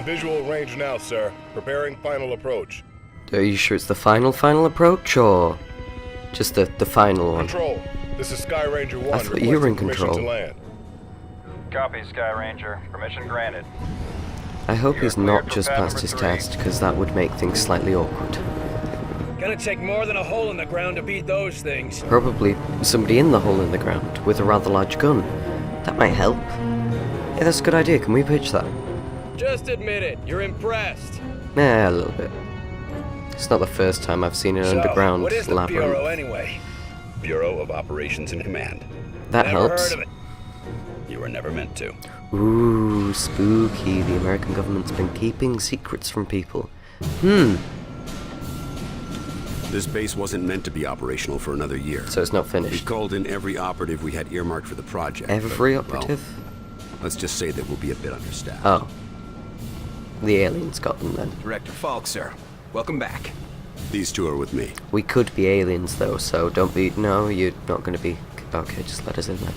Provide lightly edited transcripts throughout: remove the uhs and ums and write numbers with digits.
In visual range now, sir. Preparing final approach. Are you sure it's the final approach, or just the final one? Control. This is Sky Ranger 1. I thought you were in control. To land. Copy, Sky Ranger. Permission granted. I hope he's not just passed his test, because that would make things slightly awkward. Gonna take more than a hole in the ground to beat those things. Probably somebody in the hole in the ground with a rather large gun. That might help. Yeah, that's a good idea. Can we pitch that? Just admit it. You're impressed. Yeah, a little bit. It's not the first time I've seen an underground what is the labyrinth. Bureau anyway? Bureau of Operations and Command. That Never helps. heard of it. You were never meant to. Ooh, spooky. The American government's been keeping secrets from people. This base wasn't meant to be operational for another year. So it's not We finished. called in every operative we had earmarked for the project. Every but, well, operative? let's just say that we'll be a bit understaffed. Oh. The aliens got them then. Director Falk, sir. Welcome back. These two are with me. We could be aliens though, so don't be... No, you're not going to be... Okay, just let us in then.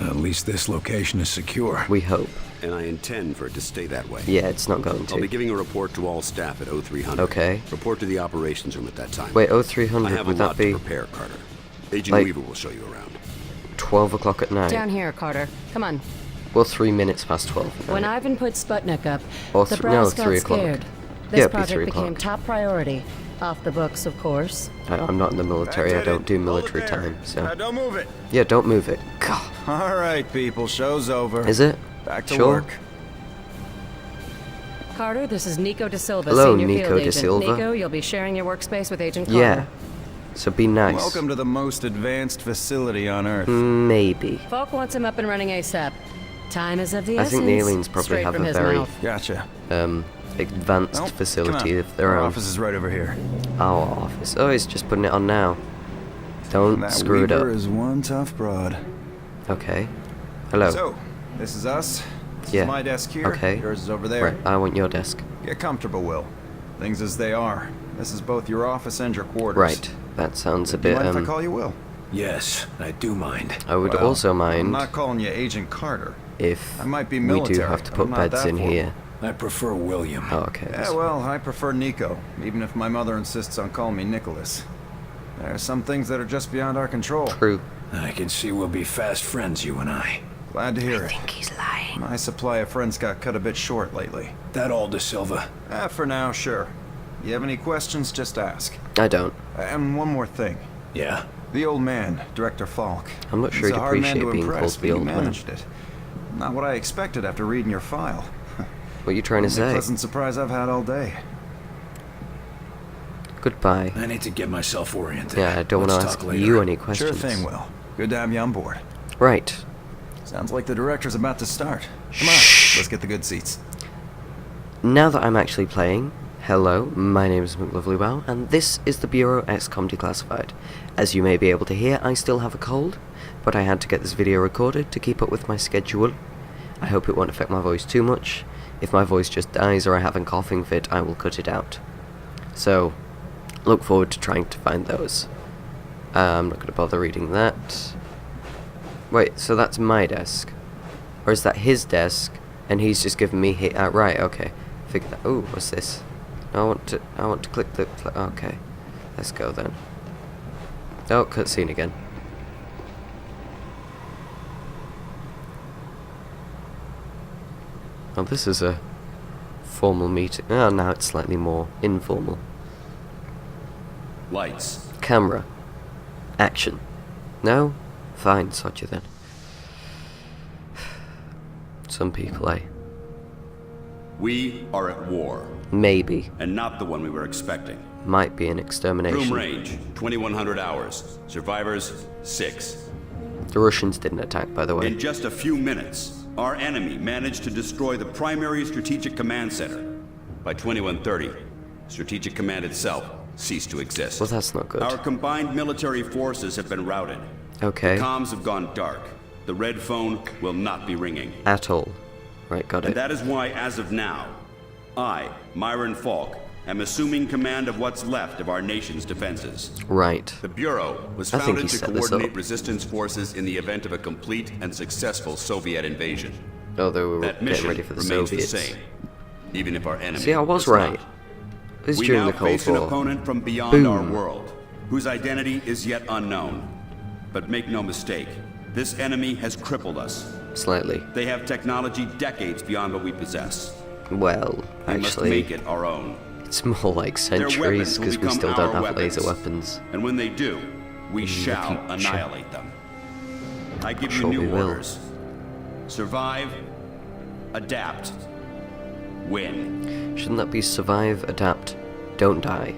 At least this location is secure. We hope. And I intend for it to stay that way. Yeah, it's not going to. I'll be giving a report to all staff at 0300. Okay. Report to the operations room at that time. Wait, I 0300, have a would lot that be to prepare, Carter. Agent like- Weaver will show you around. 12 o'clock at night? Down here, Carter. Come on. Well, 3 minutes past 12. When Ivan put Sputnik up, Or the no, brass 3 got o'clock. scared. Yeah, This it'd be project 3 became o'clock. top priority. Off the books, of course. I'm not in the military, I don't do military time, so... Don't move it. Yeah, don't move it. God. All right, people. Show's over. Is it? Back to Sure. work. Carter, this is Nico Da Silva, Hello, Senior Nico Field Da Agent. Silva. Nico, you'll be sharing your workspace with Agent Carter. Yeah. So be nice. Welcome to the most advanced facility on Earth. Maybe. Falk wants him up and running ASAP. Time is of the I essence. think the aliens probably Straight have from a his very, mouth. Gotcha. advanced Well, facility come on. of their Our own. office is right over here. Our office. Oh, he's just putting it on now. Don't That screw it Weaver up. is one tough broad. Okay. Hello. So, this is us. This Yeah. is my desk here. Okay. Yours is over there. Right, I want your desk. Get comfortable, Will. Things as they are. This is both your office and your quarters. Right. That sounds a Do you bit, mind if I call you Will? Yes, I do mind. I would Well, also I'm mind not calling you Agent Carter. if I might be we do military, have to but put I'm not beds that in formal. here. I prefer William. Oh, okay. Yeah, well, I prefer Nico, even if my mother insists on calling me Nicholas. There are some things that are just beyond our control. True. I can see we'll be fast friends, you and I. Glad to hear it. He's lying. My supply of friends got cut a bit short lately. That all, Da Silva? For now, sure. You have any questions, just ask. I don't. And one more thing. Yeah? The old man, Director Falk. I'm not sure He's he'd a hard man appreciate to being impress, called but the he old man. managed it. Not what I expected after reading your file. What are you trying to The say? pleasant surprise I've had all day. Goodbye. I need to get myself oriented. Yeah, I don't want to Let's ask talk later. you any Sure questions. thing, Will. Good to have you on board. Right. Sounds like the director's about to start. Come on, let's get the good seats. Now that I'm actually playing, hello, my name is McLovelyWow, and this is the Bureau XCOM Declassified. As you may be able to hear, I still have a cold, but I had to get this video recorded to keep up with my schedule. I hope it won't affect my voice too much. If my voice just dies or I have a coughing fit, I will cut it out. So, look forward to trying to find those. I'm not going to bother reading that. Wait, so that's my desk? Or is that his desk, and he's just giving me right, okay. Figure that. Ooh, what's this? I want to click the... Okay, let's go then. Oh, cutscene again. Oh, this is a formal meeting. Oh, now it's slightly more informal. Lights. Camera. Action. No? Fine, sod you then. Some people, eh? We are at war, Maybe. and not the one we were expecting. Might be an extermination. Room range, 2100 hours. Survivors, 6. The Russians didn't attack, by the way. In just a few minutes, our enemy managed to destroy the primary strategic command center. By 2130, Strategic Command itself ceased to exist. Well, that's not good. Our combined military forces have been routed. Okay. Comms have gone dark. The red phone will not be ringing. At all. Right, got And it. that is why, as of now, I, Myron Falk, am assuming command of what's left of our nation's defenses. Right. The Bureau was I think founded he to set this coordinate up. resistance forces in the event of a complete and successful Soviet invasion. Oh, they were That getting mission ready for the remains Soviets. the same. even if our enemy See, I was does right. not. This is We during now the Cold face an War. opponent from beyond Boom. our world, whose identity is yet unknown. But make no mistake, this enemy has crippled us. Slightly. They have technology decades beyond what we possess. Well, We must actually, make it our own. it's more like Their centuries weapons will because we become still our don't have weapons. laser weapons. And when they do, we shall future. annihilate them. I give you Sure we new will. orders. Survive, adapt, win. Shouldn't that be survive, adapt, don't die?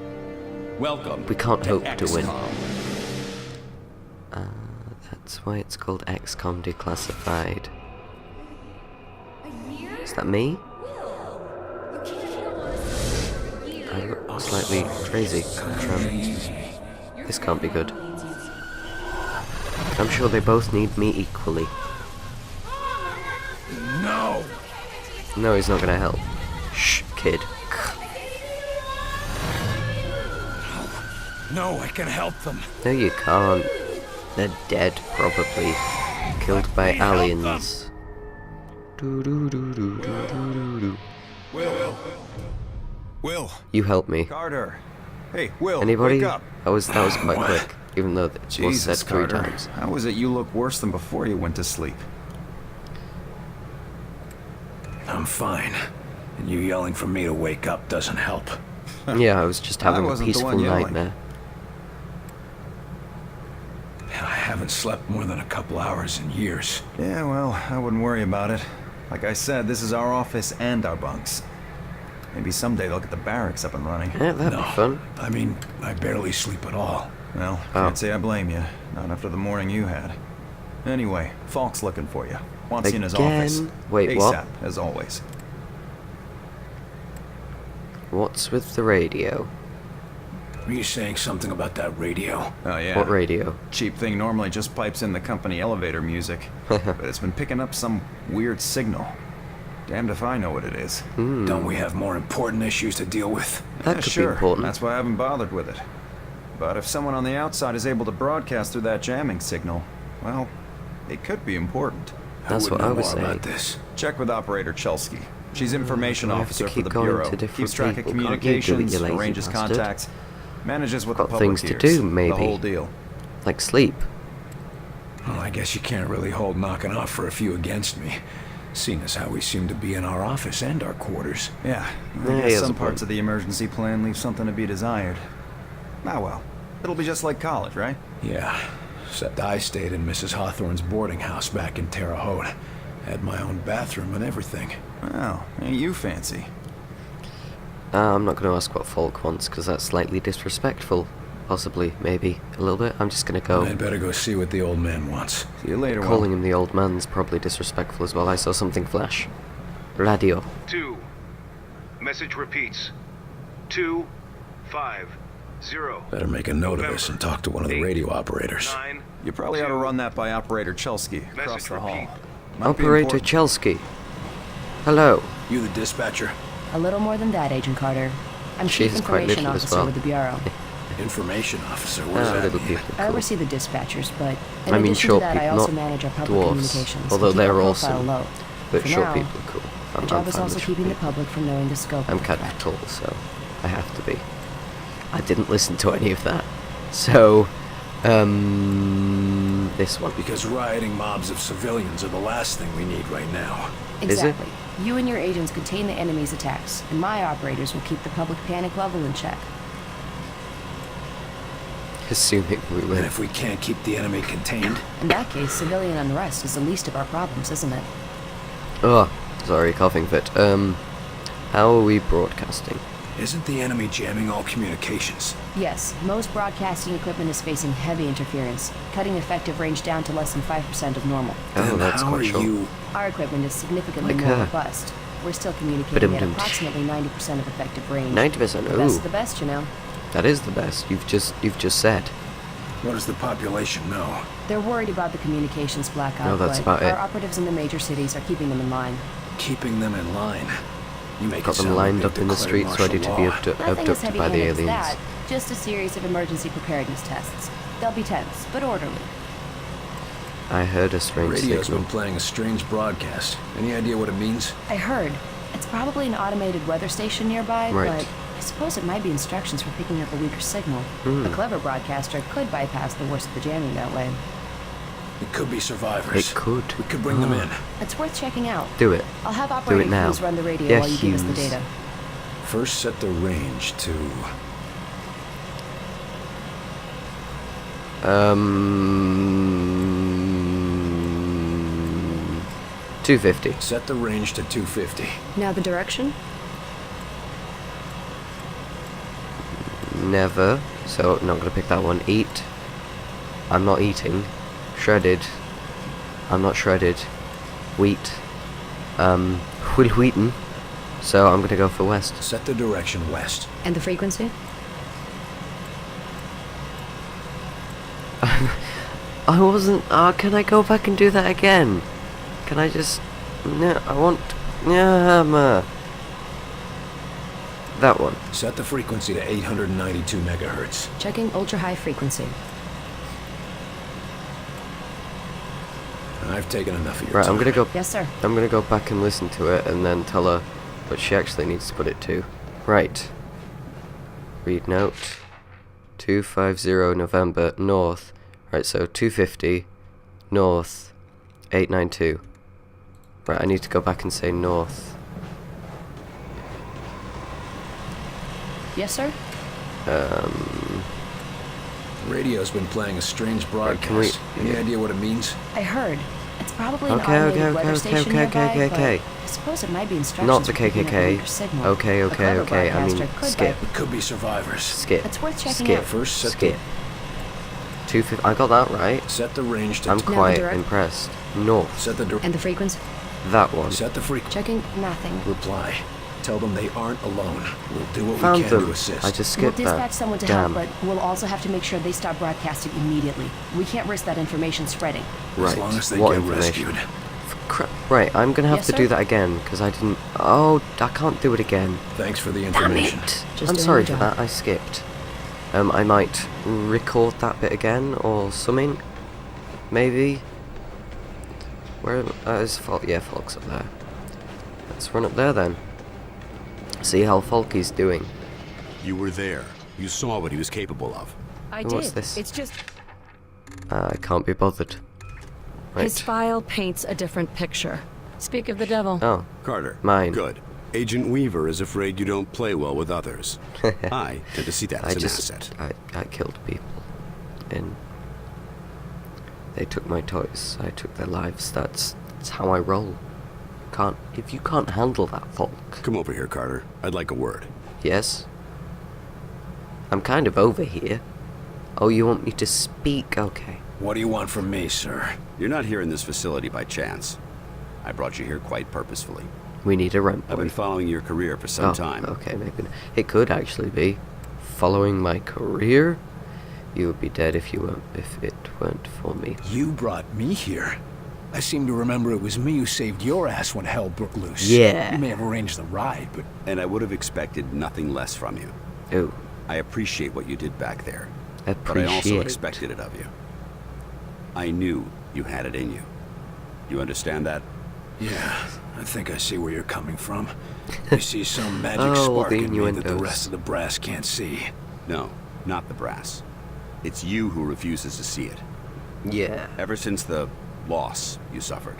Welcome. We can't hope to win. XCOM. That's why it's called XCOM Declassified. Is that me? I look slightly crazy. This can't be good. I'm sure they both need me equally. No! No, he's not gonna help. Shh, kid. No, I can help them. No, you can't. They're dead, probably. Killed by aliens. Do-do-do-do-do-do-do. Will. You help me. Carter. Hey, Will. Anybody? Wake up. That was quite quick, even though it was said Jesus, 3 Carter. times. How is it you look worse than before you went to sleep? I'm fine. And you yelling for me to wake up doesn't help. Yeah, I was just having a wasn't the peaceful one yelling. nightmare. I haven't slept more than a couple hours in years. Yeah, well, I wouldn't worry about it. Like I said, this is our office and our bunks. Maybe someday they'll get the barracks up and running. Yeah, that'd be fun. I mean, I barely sleep at all. Well, can't say I blame you. Not after the morning you had. Anyway, Falk's looking for you. Wants you in his Again? office. Wait, what? ASAP, as always. What's with the radio? Were you saying something about that radio? Oh, yeah. What radio? Cheap thing normally just pipes in the company elevator music. But it's been picking up some weird signal. Damned if I know what it is. Don't we have more important issues to deal with? That Yeah, could sure. be important. That's why I haven't bothered with it. But if someone on the outside is able to broadcast through that jamming signal, well, it could be important. That's Who would what I know was more saying. about this? Check with Operator Chelsky. She's information Do I have officer to for keep the going Bureau. to different Keeps track of people? Can't you do it, communications, you lazy arranges bastard? contacts, manages what Got the public things to hears. do, maybe. The whole deal. Like sleep. Well, I guess you can't really hold knocking off for a few against me, seeing as how we seem to be in our office and our quarters. Yeah, Yeah, I he guess has some a parts point. of the emergency plan leave something to be desired. Ah well, it'll be just like college, right? Yeah, except I stayed in Mrs. Hawthorne's boarding house back in Terre Haute. Had my own bathroom and everything. Wow, ain't you fancy? I'm not going to ask what Falk wants, because that's slightly disrespectful. Possibly, maybe, a little bit. I'm just going to go. I'd better go see what the old man wants. See you later, Calling Will. him the old man's probably disrespectful as well. I saw something flash. Radio. 2. Message repeats. 2, 5, 0. Better make a note of this and talk to one of the radio operators. 9. You probably ought to run that by Operator Chelsky across Message the hall. repeat. Might be Operator important. Chelsky. Hello. You the dispatcher? A little more than that, Agent Carter. I'm Chief She's quite Information little as Officer well. with the Bureau. Information officer, what does that Little mean? people. I Cool. oversee the dispatchers, but in I mean, addition short to that, I people, also not manage our public dwarves. communications. Although to keep they're our profile awesome. low. But For short now, people are cool. My job is fine also with keeping the short people. public from knowing the scope I'm of the kind of threat. tall, so I have to be. I didn't listen to any of that. So, this one. Because rioting mobs of civilians are the last thing we need right now. Is it? Exactly. You and your agents contain the enemy's attacks, and my operators will keep the public panic level in check. Assuming we And win. if we can't keep the enemy contained, In that case, civilian unrest is the least of our problems, isn't it? Oh, sorry, coughing fit. How are we broadcasting? isn't the enemy jamming all communications? Yes, most broadcasting equipment is facing heavy interference, cutting effective range down to less than 5% of normal. Oh, Then that's how quite are short. you? Our equipment is significantly Like more her. robust. We're still communicating at Ba-dum-dum. approximately 90% of effective range. 90%. The best Ooh, of the best, you know. that is the best. You've just said. What does the population know? They're worried about the communications blackout, No, that's but about it. our operatives in the major cities are keeping them in line. Keeping them in line. You make Got it them sound lined like up they've in the declared streets, ready to martial be law. Nothing as abducted by the heavy-handed as aliens. that. Just a series of emergency preparedness tests. They'll be tense, but orderly. I heard a The strange radio's signal. been playing a strange broadcast. Any idea what it means? I heard. It's probably an automated weather station nearby, Right. but I suppose it might be instructions for picking up a weaker signal. A clever broadcaster could bypass the worst of the jamming that way. It could be survivors. It could. We could bring them in. It's worth checking out. Do it. I'll have operating now. crews run the radio Yeah, while you give us the Hughes. data. First, set the range to... 250. Set the range to 250. Now the direction? Never. So, not gonna pick that one. Eat. I'm not eating. Shredded. I'm not shredded. Wheat. Wheaten. So, I'm gonna go for west. Set the direction west. And the frequency? I wasn't. Can I go back and do that again? Can I just? No, I want. Yeah, that one. Set the frequency to 892 megahertz. Checking ultra-high frequency. I've taken enough of your Right, time. I'm gonna go. Yes, sir. I'm gonna go back and listen to it and then tell her what she actually needs to put it to. Right. Read note. 250 November north. Right, so 250 north 892. Right, I need to go back and say north. Yes, sir? Radio's been playing a strange Right, can we- broadcast. Any idea what it means? I heard. It's probably an Okay, automated okay, weather okay, station okay, nearby, okay, but okay. I suppose it might be instructions Not the for picking up a KKK. weaker signal. Okay, A okay, clever okay. I mean, broadcaster could skip. It could be survivors. Skip. It's worth checking Skip. out. First, set Skip. 250. I got that right. set the range to... I'm the quite direct- impressed. North. Set the... And the frequency? That one. Set the frequency. Checking nothing. Reply. Tell them they aren't alone. We'll do what Found we can them. to assist. I just We'll skipped dispatch that. someone to Damn. help, but we'll also have to make sure they stop broadcasting immediately. We can't risk that information spreading. Right. As long as they what get information? rescued. Right, I'm gonna have Yes, to sir? do that again because I didn't. Oh, I can't do it again. Thanks for the Damn information. it! Just I'm doing sorry your for job. that. I skipped. I might record that bit again or something. Maybe. Where is Falk? Yeah, Falk's up there. Let's run up there then. See how Falky's doing. You were there. You saw what he was capable of. I What's did. this? It's just I can't be bothered. his Right. file paints a different picture. Speak of the devil. Oh, Carter. Mine. Good. Agent Weaver is afraid you don't play well with others. I tend to see that as an asset. I killed people, and they took my toys. I took their lives. That's how I roll. If you can't handle that, Falk. Come over here, Carter. I'd like a word. Yes. I'm kind of over here. Oh, you want me to speak? Okay. What do you want from me, sir? You're not here in this facility by chance. I brought you here quite purposefully. We need a rent I've boy. been following your career for some Oh, time. okay, maybe it could actually be following my career. You would be dead if it weren't for me. You brought me here. I seem to remember it was me who saved your ass when hell broke loose. Yeah. You may have arranged the ride, but... And I would have expected nothing less from you. Oh, I appreciate what you did back there. But I appreciate. also expected it of you. I knew you had it in you. You understand that? Yeah, I think I see where you're coming from. You see some magic Oh, spark the in me that the innuendos. rest of the brass can't see. No, not the brass. It's you who refuses to see it. Yeah. Ever since the loss you suffered.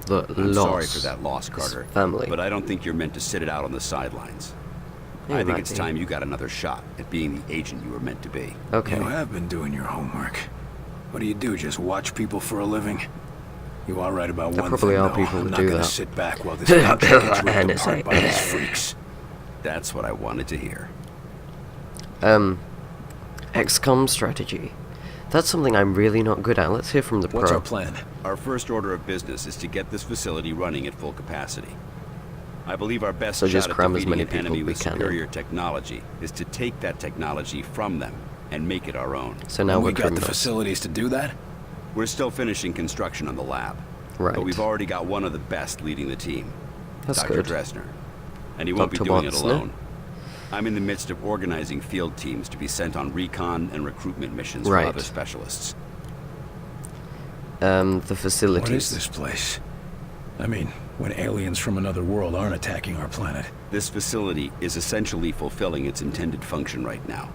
The I'm loss. sorry for that loss, Carter. Family. But I don't think you're meant to sit it out on the sidelines. Yeah, I think might it's be. time you got another shot at being the agent you were meant to be. Okay. You have been doing your homework. What do? Just watch people for a living? You are right about There one probably thing, are though. people I'm that not do gonna that. sit back while this country gets ripped And apart it's by like- these freaks. That's what I wanted to hear. XCOM strategy. That's something I'm really not good at. Let's hear from the pro. What's our plan? Our first order of business is to get this facility running at full capacity. I believe our best So just shot at cram as defeating many an people enemy we with can in. superior technology is to take that technology from them and make it our own. So now And we're we got the criminals. facilities to do that? We're still finishing construction on the lab. Right. But we've already got one of the best leading the team. That's Dr. good. Dresner. And he won't be Dr. doing it Watson. alone. I'm in the midst of organizing field teams to be sent on recon and recruitment missions Right. for other specialists. The facilities. What is this place? I mean, when aliens from another world aren't attacking our planet? This facility is essentially fulfilling its intended function right now.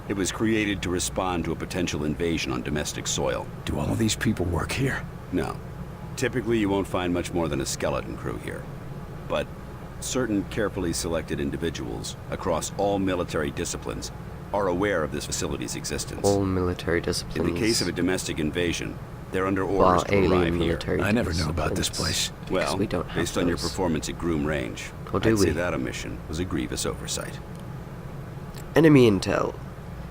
It was created to respond to a potential invasion on domestic soil. Do all of these people work here? No. Typically, you won't find much more than a skeleton crew here. But certain carefully selected individuals across all military disciplines are aware of this facility's existence. All military disciplines. In the case of a domestic invasion, they're under Well, orders to alien arrive here. military I never knew about this disciplines. place. Well, we don't have based on your those. performance at Groom Range, Or do I'd say we? that omission was a grievous oversight. Enemy intel.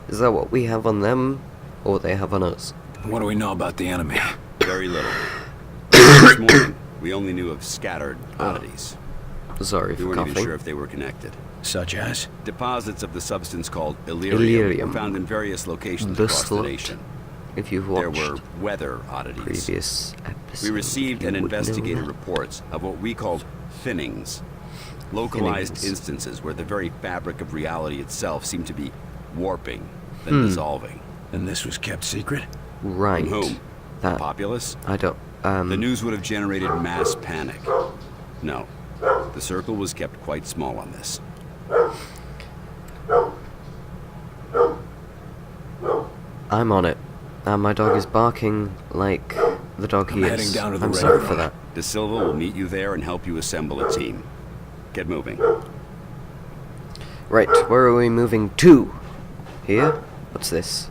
Is that what we have on them, or what they have on us? What do we know about the enemy? Very little. This morning, we only knew of scattered oddities. Sorry We for weren't even coughing. sure if they were connected. Such as? Deposits of the substance called Illyrium Illyrium. were found in various locations The across the slut. nation. If you've There watched were weather oddities. previous episodes, We received you and would know investigated that. reports of what we called thinnings. Localized Thinnings. instances where the very fabric of reality itself seemed to be warping, then dissolving. And this was kept secret? Right. From whom? The That populace? I don't. The news would have generated mass panic. No. The circle was kept quite small on this. I'm on it. And my dog is barking like the dog I'm he heading is. down to the I'm red sorry room. for that. De Silva will meet you there and help you assemble a team. Get moving. Right, where are we moving to? Here? What's this?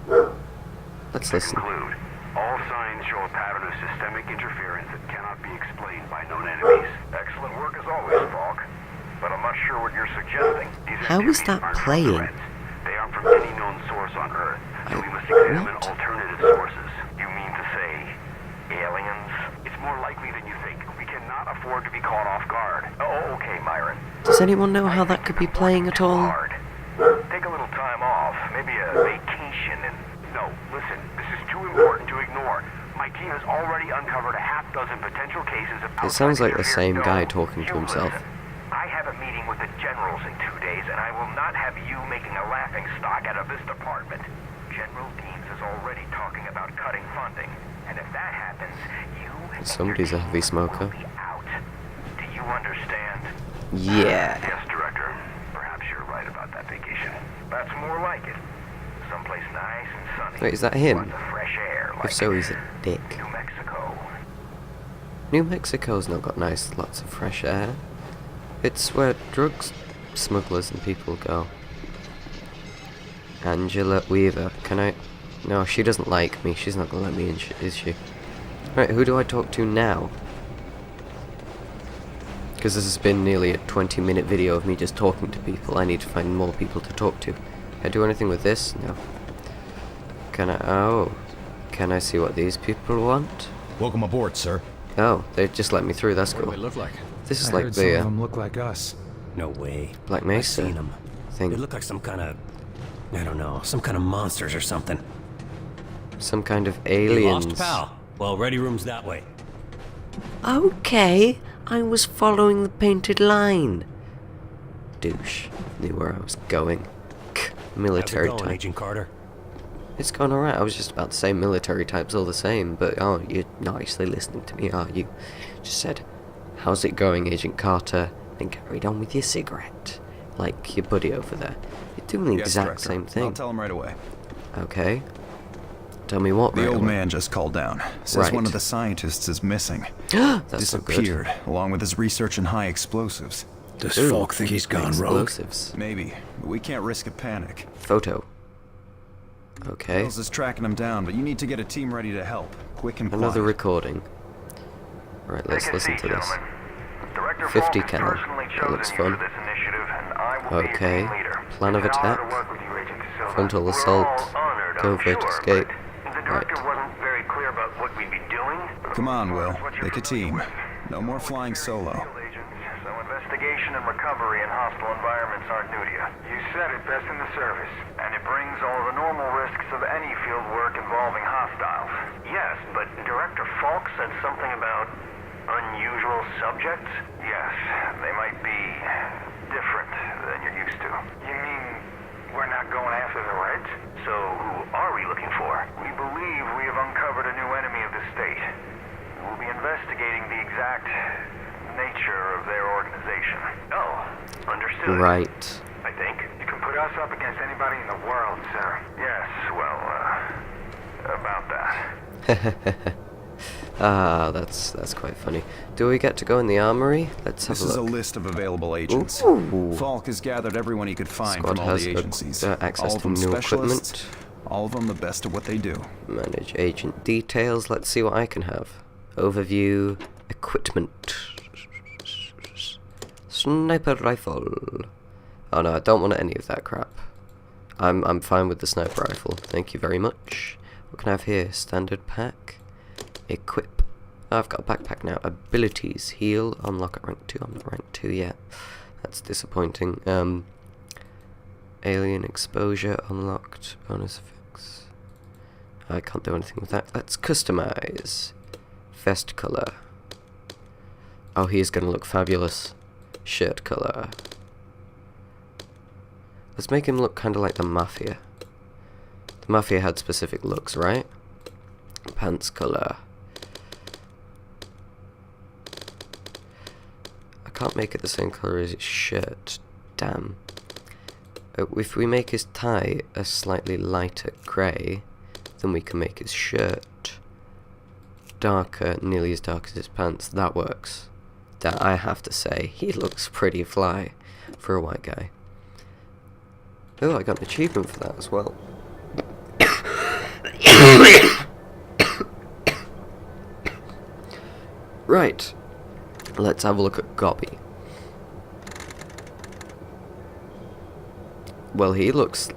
Let's listen. Conclude. All signs show a pattern of systemic interference that cannot be explained by known enemies. Excellent work as always, Falk. But I'm not sure what you're suggesting. These How is activities that aren't from playing? threats. They aren't from any known source on Earth, and we must examine what? alternative sources. You mean to say aliens? It's more likely than you think. We cannot afford to be caught off guard. Oh, okay, Myron. Does anyone know how that could be playing at all? Hard. Take a little time off, maybe a vacation, and no, listen, this is too important to ignore. My team has already uncovered a half dozen potential cases of It sounds like the outside same guy interference. talking to You himself. listen. I have a meeting with the generals in 2 days, and I will not have you making a laughing stock out of this department. General Deans is already talking about cutting funding, and if that happens, you and Somebody's your a heavy team smoker. will be out. Do you understand? Yeah. Yes, Director. Perhaps you're right about that vacation. That's more like it. Someplace nice and sunny. Wait, is that him? Lots of fresh air, like If so, he's a dick. New Mexico. New Mexico's not got nice, lots of fresh air. It's where drugs smugglers and people go. Angela Weaver, can I? No, she doesn't like me. She's not gonna let me in, is she? Right, who do I talk to now? Because this has been nearly a 20-minute video of me just talking to people. I need to find more people to talk to. Can I do anything with this? No. Can I? Oh. Can I see what these people want? Welcome aboard, sir. Oh, they just let me through. That's cool. look like? This is I like heard some the of them look like us. No way. Black I've Mesa seen them. thing. They look like some kind of, I don't know, some kind of monsters or something. Some kind of You aliens. lost, pal? Well, ready room's that way. Okay, I was following the painted line. Douche. Knew where I was going. Military How's it going, type. Agent Carter? It's gone alright. I was just about to say military types all the same, but oh, you're not actually listening to me, are you? Just said, how's it going, Agent Carter? And carried on with your cigarette. Like your buddy over there. You're doing the Yes, exact Director. same thing. I'll tell him right away. Okay. Tell me what, The right old away. man just called down. Says Right. one of the scientists is missing. That's so good. Disappeared, along with his research in high explosives. Does Ooh, Falk think he's gone rogue? explosives. Maybe, but we can't risk a panic. Photo. Okay. Mills is tracking him down, but you need to get a team ready to help. Quick and Another quiet. recording. Right, let's Take a listen seat, to this. gentlemen. Director 50 Falk has cal. personally That looks chosen you fun. for this initiative, and I will be your Okay. team leader. Plan of It's an honor attack. to work with you, Agent De Silva. Frontal We're assault. all honored, I'm Covert sure, escape. but the director Right. wasn't very clear about what we'd be doing. Come on, Will. That's what you're Pick a familiar team. with. No more flying solo. Field agents, so investigation and recovery in hostile environments aren't new to you. You said it best in the service, and it brings all the normal risks of any field work involving hostiles. Yes, but Director Falk said something about unusual subjects? Yes, they might be different than you're used to. You mean we're not going after the Reds? So who are we looking for? We believe we have uncovered a new enemy of the state. We'll be investigating the exact nature of their organization. Oh, understood. Right. I think. You can put us up against anybody in the world, sir. Yes, well, about that. Ah, that's quite funny. Do we get to go in the armory? Let's have This a is look. a list of available agents. Ooh. Falk has gathered everyone he could find Squad from all has the agencies. access All of to them new specialists, equipment. all of them the best at what they do. Manage agent details. Let's see what I can have. Overview. Equipment. Sniper rifle. Oh no, I don't want any of that crap. I'm fine with the sniper rifle. Thank you very much. What can I have here? Standard pack. Equip. Oh, I've got a backpack now. Abilities. Heal. Unlock at rank 2. I'm not rank 2 yet. That's disappointing. Alien exposure unlocked. Bonus effects. I can't do anything with that. Let's customize. Vest color. Oh, he is going to look fabulous. Shirt color. Let's make him look kind of like the Mafia. The Mafia had specific looks, right? Pants color. I can't make it the same color as his shirt. Damn. If we make his tie a slightly lighter grey, then we can make his shirt darker, nearly as dark as his pants. That works. That, I have to say, he looks pretty fly for a white guy. Oh, I got an achievement for that as well. Right, let's have a look at Gobby. Well, he looks,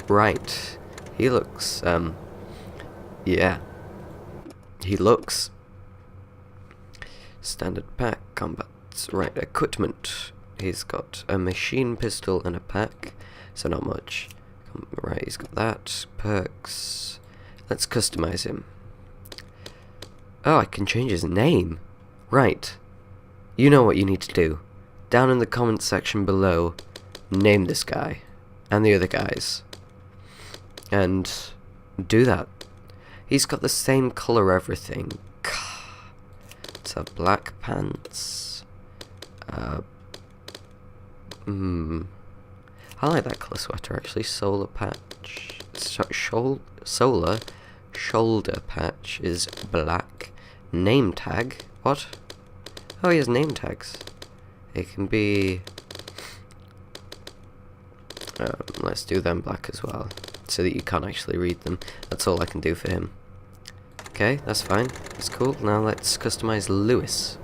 right, he looks, yeah, he looks. Standard pack, combat, right, equipment. He's got a machine pistol and a pack, so not much. Right, he's got that. Perks. Let's customize him. Oh, I can change his name. Right. You know what you need to do. Down in the comments section below, name this guy and the other guys. And do that. He's got the same color everything. Let's have black pants. I like that colour sweater actually. Solar patch. Solar shoulder patch is black. Name tag. What? Oh, he has name tags. It can be. Let's do them black as well, so that you can't actually read them. That's all I can do for him. Okay, that's fine. That's cool. Now let's customize Lewis.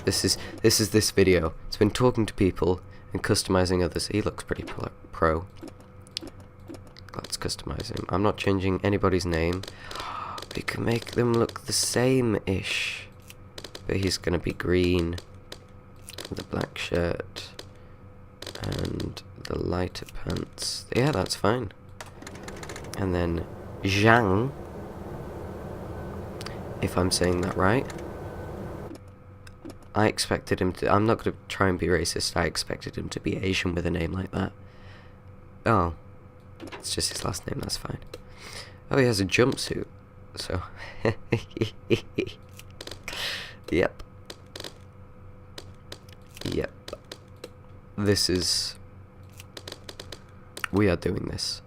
This is this video. It's been talking to people and customizing others. He looks pretty pro. Let's customize him. I'm not changing anybody's name. We can make them look the same-ish. But he's gonna be green. The black shirt. And the lighter pants. Yeah, that's fine. And then Zhang. If I'm saying that right. I expected him to... I'm not going to try and be racist. I expected him to be Asian with a name like that. Oh. It's just his last name, that's fine. Oh, he has a jumpsuit. So... Yep. Yep. This is... We are doing this.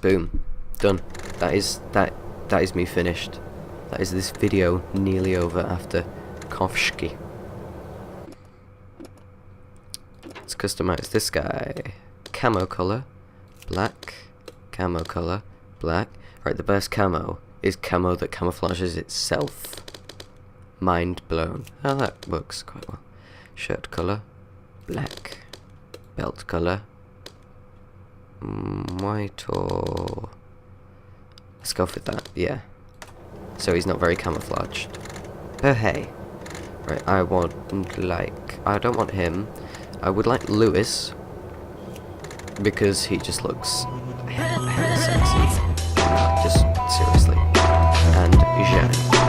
Boom. Done. That is me finished. That is this video nearly over after Kovsky. Let's customize this guy. Camo color, black. Camo color, black. Right, the best camo is camo that camouflages itself. Mind blown. Oh, that works quite well. Shirt color, black. Belt color, white or... Let's go for that, yeah. So he's not very camouflaged. Oh hey. Right, I don't want him. I would like Lewis. Because he just looks hella sexy. Just seriously. And Zhang.